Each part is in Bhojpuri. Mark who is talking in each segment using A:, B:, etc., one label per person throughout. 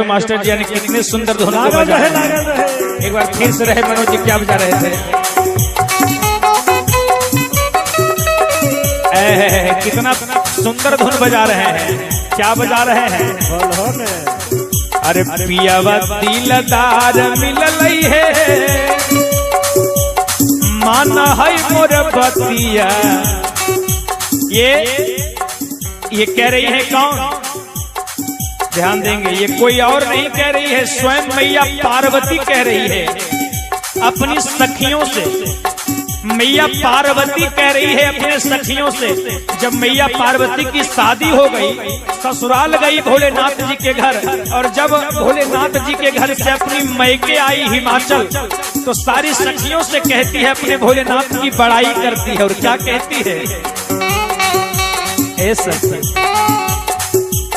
A: मास्टर जी, यानी कितने सुंदर धुन को बजा रहे हैं। एक बार फिर से रहे मनोज जी, क्या बजा रहे थे? कितना सुंदर धुन बजा रहे हैं। क्या बजा रहे हैं? अरे पियावा दिलदार मिललई है, माना है मोर बतिया। ये कह रही है कौन? ध्यान देंगे, ये कोई और नहीं कह रही है, स्वयं मैया पार्वती कह रही है अपनी सखियों से। मैया पार्वती कह रही है अपने सखियों से, जब मैया पार्वती की शादी हो गई, ससुराल गई भोलेनाथ जी के घर, और जब भोलेनाथ जी के घर से अपनी मैके आई हिमाचल, तो सारी सखियों से कहती है, अपने भोलेनाथ की बड़ाई करती है। और क्या कहती है? ए सखी,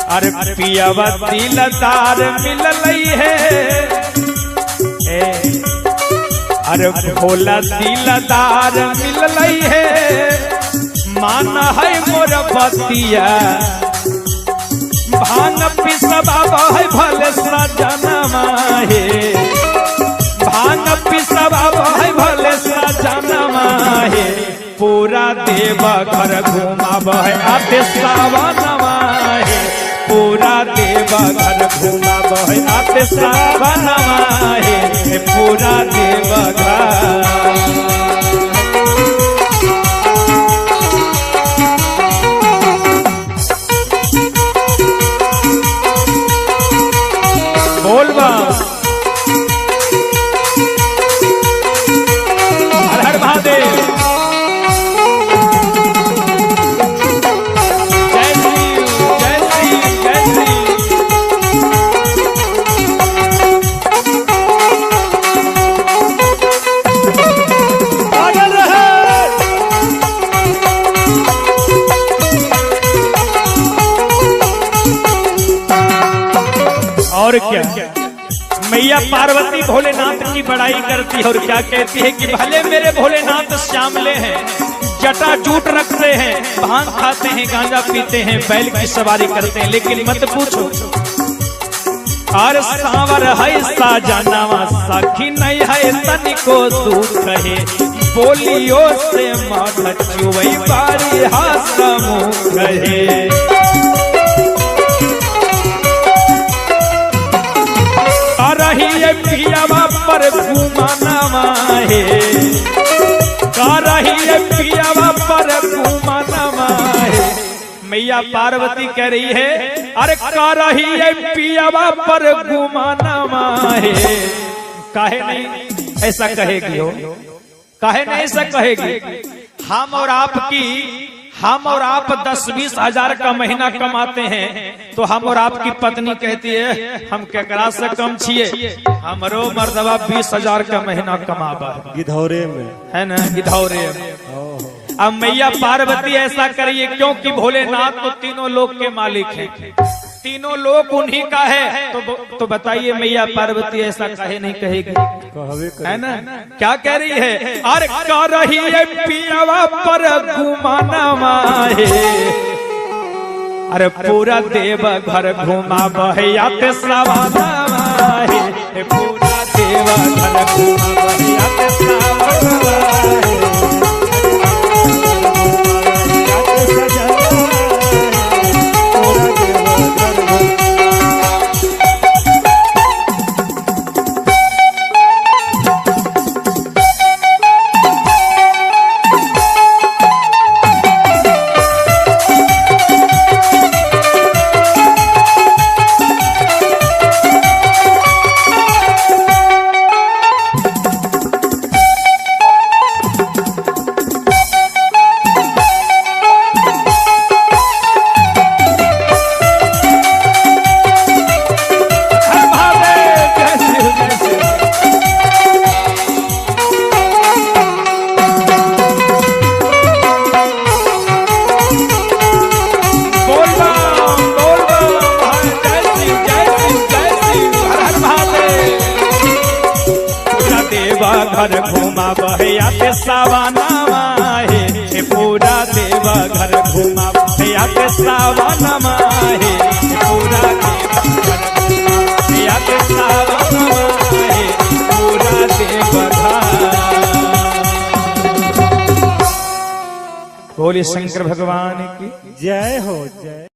A: अरे पियावा दिलदार मिललई है, अरे भोला दिलदार मिललई है, माना है मोर बतिया। भांग पिसबा है भले सजनमा है, भांग पिसबा है भले सजनमा है, पूरा देव घर घुमाब है आते सावनमा है, पूरा देव घर घुमाब है आते सावनमा है, पूरा देव घर। बोलबा हर हर महादेव, जय श्री जय श्री जय श्री। और क्या, मैया पार्वती भोलेनाथ की बड़ाई करती है और क्या कहती है कि भले मेरे भोलेनाथ श्यामले हैं, जटा जूट रखते हैं, भांग खाते हैं, गांजा पीते हैं, बैल की सवारी करते हैं, लेकिन मत पूछो और सांवर है साजनवा, सखी नहीं है तनिको दुख है, बोलियो से माथा चुवई बारी हाथ मुख है। पियावा पर घुमाना है, पियावा पर घुमाना है। मैया पार्वती कह रही है, अरे का रही है पियावा पर घुमाना है। काहे नहीं ऐसा कहेगी हो? काहे नहीं ऐसा कहेगी? हम और आप 10-20 हजार का महीना कमाते हैं, तो हम और आपकी पत्नी कहती है हम केकरा से कम छिए, हमरो मर्दवा 20 हजार का महीना कमाबा
B: गिधौरे में, है
A: ना, गिधौरे में। अब मैया पार्वती ऐसा करिए, क्योंकि भोलेनाथ तो तीनों लोक के मालिक हैं, तीनों लोक उन्हीं का है, तो बताइए मैया पार्वती ऐसा काहे नहीं कहेगी? है ना? क्या कह रही है? अरे कह रही है पियावा पर घुमाना है, अरे पूरा देव घर घुमा बहयाते सवाना है, पूरा देव घर घुमा बहयाते सवाना है। घर घुमा बहयाते सावनमा है, पूरा देवा घर घुमा बहयाते सावनमा है, पूरा देवा घर घुमा बोले शंकर भगवान की
B: जय हो जय।